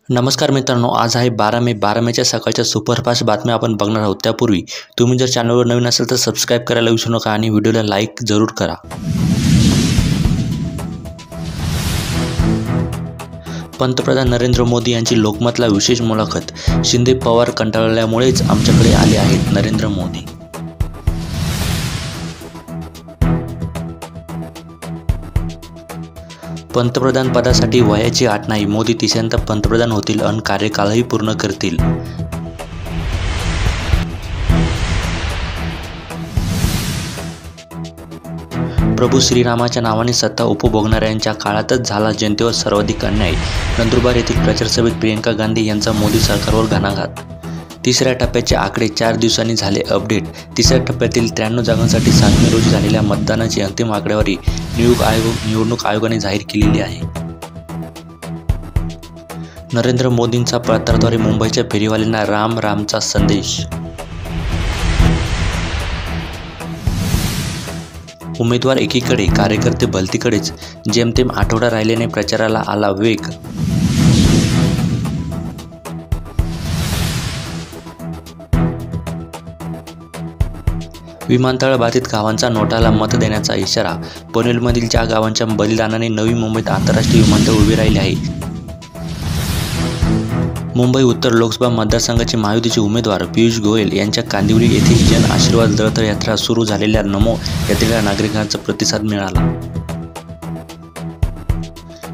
नमस्कार मित्रांनो, आज आहे 12 मे. 12 मेच्या सकाळच्या सुपरफास्ट बातम्या आपण बघणार आहोत. त्यापूर्वी तुम्ही जर चॅनलवर नवीन असेल तर सबस्क्राईब करायला विसरू नका आणि व्हिडिओला लाईक जरूर करा. पंतप्रधान नरेंद्र मोदी यांची लोकमतला विशेष मुलाखत. शिंदे पवार कंटाळल्यामुळेच आमच्याकडे आले आहेत नरेंद्र मोदी. पंतप्रधान पदासाठी वयाची अट नाही, मोदी तिसऱ्यांदा पंतप्रधान होतील अन कार्यकालही पूर्ण करतील. प्रभू श्रीरामाच्या नावाने सत्ता उपभोगणाऱ्यांच्या काळातच झाला जनतेवर सर्वाधिक अन्याय. नंदुरबार येथील प्रचारसभेत प्रियंका गांधी यांचा मोदी सरकारवर घणाघात. तिसऱ्या टप्प्याचे आकडे 4 दिवसांनी झाले अपडेट. तिसऱ्या टप्प्यातील 93 जागांसाठी 7 मे रोजी झालेल्या मतदानाची अंतिम आकडेवारी निवडणूक आयोगाने जाहीर केलेली आहे. नरेंद्र मोदींचा पत्राद्वारे मुंबईच्या फेरीवाल्यांना राम रामचा संदेश. उमेदवार एकीकडे, कार्यकर्ते भलतीकडेच. जेमतेम आठवडा राहिल्याने प्रचाराला आला वेग. विमानतळ बाधित गावांचा नोटाला मत देण्याचा इशारा. पनवेलमधील ज्या गावांच्या बलिदानाने नवी मुंबईत आंतरराष्ट्रीय विमानतळ उभे राहिले आहे. मुंबई उत्तर लोकसभा मतदारसंघाचे महायुतीचे उमेदवार पियुष गोयल यांच्या कांदिवली येथील जन आशीर्वाद जळतर यात्रा सुरू झालेल्या नमो यात्रेला नागरिकांचा प्रतिसाद मिळाला.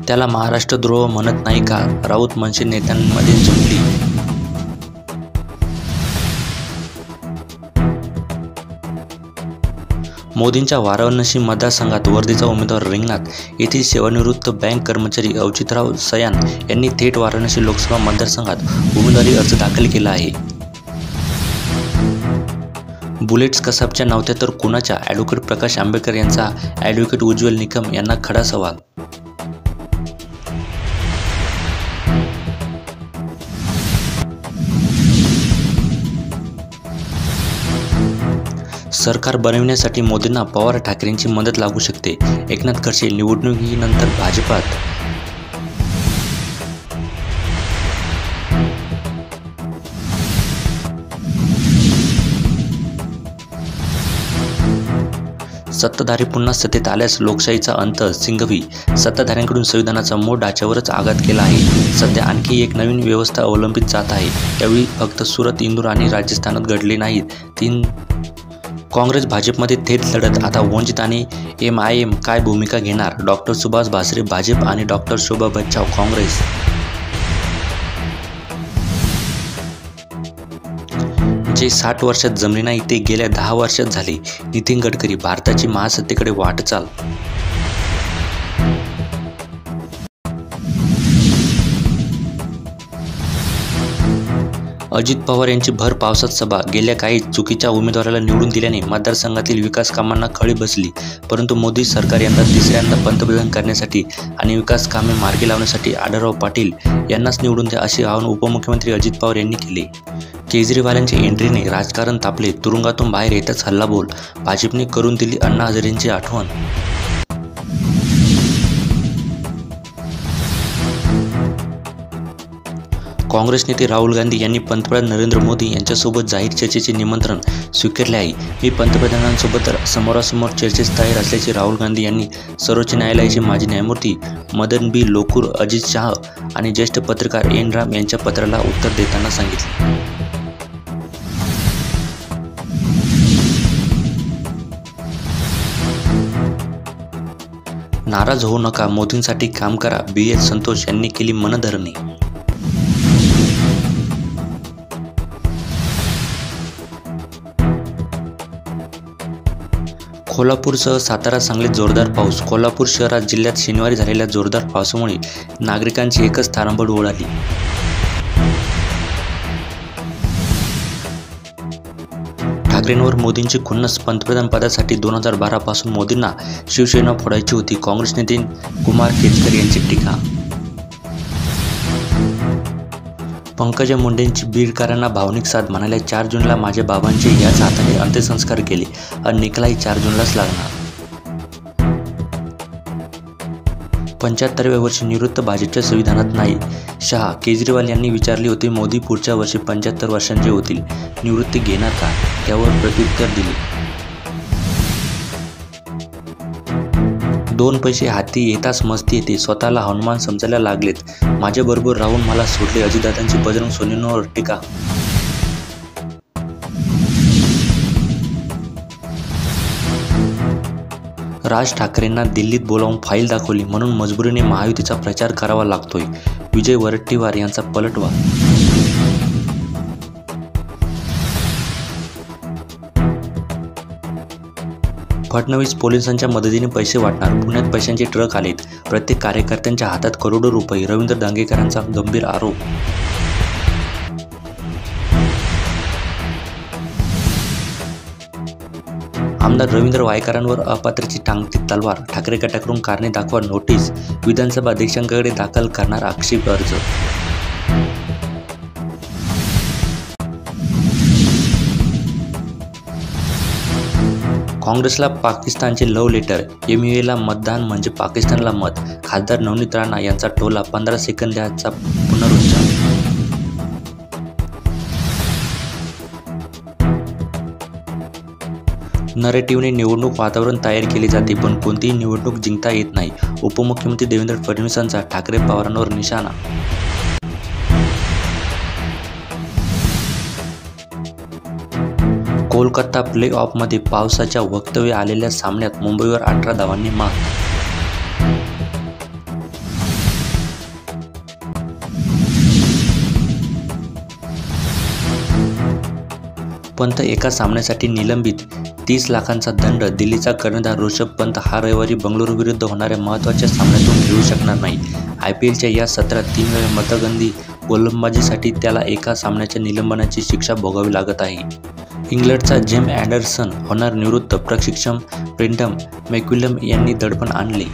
त्याला महाराष्ट्रद्रोह म्हणत नाही का? राऊत मनसे नेत्यांमध्ये झुंपली. मोदींच्या वाराणसी मतदारसंघात वर्धेचा उमेदवार रिंगणात. येथील सेवानिवृत्त बँक कर्मचारी अवचितराव सयान यांनी थेट वाराणसी लोकसभा मतदारसंघात उमेदवारी अर्ज दाखल केला आहे. बुलेट्स कसाबच्या नव्हत्या तर कुणाच्या? ॲडव्होकेट प्रकाश आंबेडकर यांचा ॲडव्होकेट उज्ज्वल निकम यांना खडा सवाल. सरकार बनविण्यासाठी मोदींना पवार ठाकरेंची मदत लागू शकते. एकनाथ खडसे निवडणुकीनंतर भाजपात. सत्ताधारी पुन्हा सत्तेत आल्यास लोकशाहीचा अंत. सिंघवी. सत्ताधाऱ्यांकडून संविधानाचा मोड डाच्यावरच आघात केला आहे. सध्या आणखी एक नवीन व्यवस्था अवलंबित जात आहे. यावेळी फक्त सुरत, इंदूर आणि राजस्थानात घडले नाहीत. काँग्रेस भाजपमध्ये थेट लढत. आता वंचित आणि MIM काय भूमिका घेणार? डॉक्टर सुभाष भासरे भाजप आणि डॉक्टर शोभा बच्चाव काँग्रेस. जे 60 वर्षात जमले नाही ते गेल्या 10 वर्षात झाले. नितीन गडकरी. भारताची महासत्तेकडे वाटचाल. अजित पवार यांची भर पावसात सभा. गेल्या काही चुकीच्या उमेदवाराला निवडून दिल्याने मतदारसंघातील विकास कामांना खळी बसली. परंतु मोदी सरकार यंदा तिसऱ्यांदा पंतप्रधान करण्यासाठी आणि विकास कामे मार्गी लावण्यासाठी आढळराव पाटील यांनाच निवडून द्या असे आवाहन उपमुख्यमंत्री अजित पवार यांनी केले. केजरीवालांच्या एंट्रीने राजकारण तापले. तुरुंगातून बाहेर येताच हल्लाबोल. भाजपने करून दिली अण्णा हजारेंची आठवण. काँग्रेस नेते राहुल गांधी यांनी पंतप्रधान नरेंद्र मोदी यांच्यासोबत जाहीर चर्चेचे निमंत्रण स्वीकारले आहे. मी पंतप्रधानांसोबत समोरासमोर चर्चेस तयार असल्याचे राहुल गांधी यांनी सर्वोच्च न्यायालयाचे माजी न्यायमूर्ती मदन बी लोकूर, अजित शाह आणि ज्येष्ठ पत्रकार N. राम यांच्या पत्राला उत्तर देताना सांगितले. नाराज होऊ नका, मोदींसाठी काम करा. BH संतोष यांनी केली मनधरणी. कोल्हापूरसह सातारा, सांगलीत जोरदार पाऊस. कोल्हापूर शहरात जिल्ह्यात शनिवारी झालेल्या जोरदार पावसामुळे नागरिकांची एकच तारांबळ उडाली. ठाकरेंवर मोदींची खुन्नस. पंतप्रधान पदासाठी 2012 पासून मोदींना शिवसेना फोडायची होती. काँग्रेस नेते कुमार केतकर यांची टीका. पंकजा मुंडेंची बीडकरांना भावनिक साथ. म्हणाल्या 4 जूनला माझ्या बाबांचे याच हाताने अंत्यसंस्कार केले आणि निकालही 4 जूनलाच लागणार. 75व्या वर्षी निवृत्त, भाजपच्या संविधानात नाही. शहा. केजरीवाल यांनी विचारले होते, मोदी पुढच्या वर्षी 75 वर्षांचे होतील, निवृत्ती घेणार का? त्यावर प्रत्युत्तर दिले. 2 पैसे हाती येताच मस्ती येते, स्वतःला हनुमान समजायला लागलेत, माझ्याबरोबर राहून मला सोडले, अजितदादांची बजरंग सोनवणेंवर टीका. राज ठाकरेंना दिल्लीत बोलावून फाईल दाखवली म्हणून मजबुरीने महायुतीचा प्रचार करावा लागतोय, विजय वरट्टीवार यांचा पलटवार. फडणवीस पोलिसांच्या मदतीने पैसे वाटणार, पुण्यात पैशांचे ट्रक आलेत, प्रत्येक कार्यकर्त्यांच्या हातात करोडो रुपये, रवींद्र दांगेकरांचा गंभीर आरोप. आमदार रवींद्र वायकरांवर अपात्रची टांगती तलवार, ठाकरे गटाकडून कारणे दाखवा नोटीस, विधानसभा अध्यक्षांकडे दाखल करणार आक्षेप अर्ज. काँग्रेसला पाकिस्तानचे लव्ह लेटर, MUAला मतदान म्हणजे पाकिस्तानला मत, खासदार नवनीत राणा यांचा टोला, 15 सेकंदाचा पुनरुच्चार. नरेटिव्हने निवडणूक वातावरण तयार केले जाते, पण कोणतीही निवडणूक जिंकता येत नाही, उपमुख्यमंत्री देवेंद्र फडणवीसांचा ठाकरे पवारांवर निशाणा. कोलकाता प्ले ऑफमध्ये पावसाच्या वक्तव्य आलेल्या सामन्यात मुंबईवर 18 धावांनी मात. पंत एका सामन्यासाठी निलंबित, 30 लाखांचा दंड, दिल्लीचा कर्णधार ऋषभ पंत हा रविवारी बंगळुरू विरुद्ध होणाऱ्या महत्त्वाच्या सामन्यातून खेळू शकणार नाही. IPLच्या या सत्रात 3 वेळा मतगंदी गोलंदाजीसाठी त्याला एका सामन्याच्या निलंबनाची शिक्षा भोगावी लागत आहे. इंग्लंडचा जेम अँडरसन होणार निवृत्त, प्रशिक्षक ब्रेंडन मॅक्क्यूलम यांनी दडपण आणले.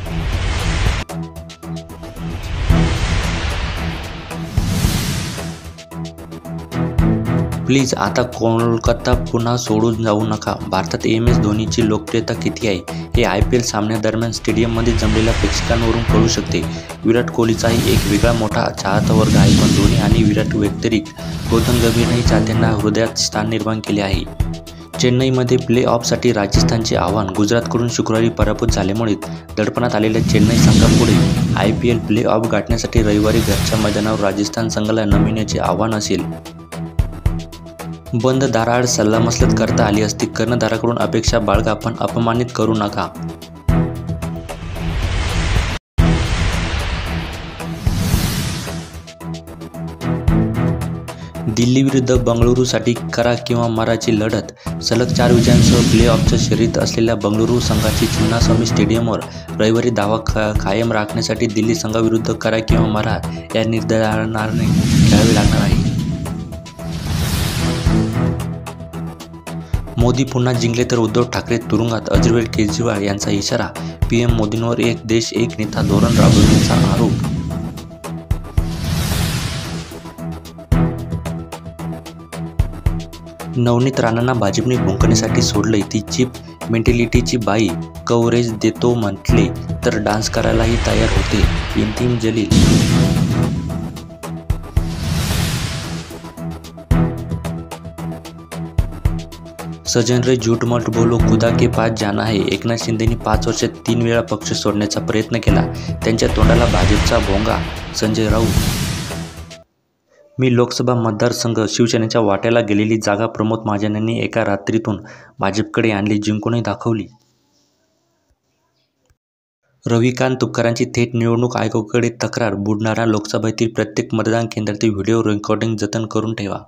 प्लीज आता कोलकाता पुन्हा सोडून जाऊ नका. भारतात MS धोनीची लोकप्रियता किती आहे हे IPL सामन्यादरम्यान स्टेडियममध्ये जमलेल्या प्रेक्षकांवरून कळू शकते. विराट कोहलीचाही एक वेगळा मोठा चाहता वर्ग आहे, पण धोनी आणि विराट व्यतिरिक्त गौतम गंभीरनेही चाहत्यांना हृदयात स्थान निर्माण केले आहे. चेन्नईमध्ये प्ले ऑफसाठी राजस्थानचे आव्हान, गुजरातकडून शुक्रवारी पराभूत झाल्यामुळे दडपणात आलेल्या चेन्नई संघापुढे IPL प्ले ऑफ गाठण्यासाठी रविवारी घरच्या मैदानावर राजस्थान संघाला नमविण्याचे आव्हान असेल. बंद दाराआड सल्लामसलत करता आली असती, कर्णधाराकडून अपेक्षा बाळगा पण अपमानित करू नका. दिल्ली विरुद्ध बंगळुरूसाठी करा किंवा मराची लढत, सलग 4 विजयांसह प्ले ऑफच्या शर्यतीत असलेल्या बंगळुरू संघाची चिन्नास्वामी स्टेडियमवर रविवारी दावा कायम राखण्यासाठी दिल्ली संघाविरुद्ध करा किंवा मरा या निर्धाराने खेळावे लागणार आहे. मोदी पुन्हा जिंकले तर उद्धव ठाकरे तुरुंगात, अरविंद केजरीवाल यांचा इशारा, PM मोदींवर एक देश एक नेता धोरण राबवण्याचा आरोप. नवनीत राणांना भाजपने भुंकण्यासाठी सोडलंय, ती चीप मेंटॅलिटीची बाई, कव्हरेज देतो म्हटले तर डान्स करायलाही तयार होते, इम्तियाज जलील. सज्जन रे झूठ मत बोलो, खुदा के पास जाना है. एकनाथ शिंदेंनी 5 वर्षात 3 वेळा पक्ष सोडण्याचा प्रयत्न केला, त्यांच्या तोंडाला भाजपचा भोंगा. संजय राऊत. मी लोकसभा मतदारसंघ शिवसेनेच्या वाट्याला गेलेली जागा प्रमोद महाजन यांनी एका रात्रीतून भाजपकडे आणली, जिंकूनही दाखवली. रविकांत तुपकरांची थेट निवडणूक आयोगाकडे तक्रार, बुलढाणा लोकसभेतील प्रत्येक मतदान केंद्रातील व्हिडिओ रेकॉर्डिंग जतन करून ठेवा.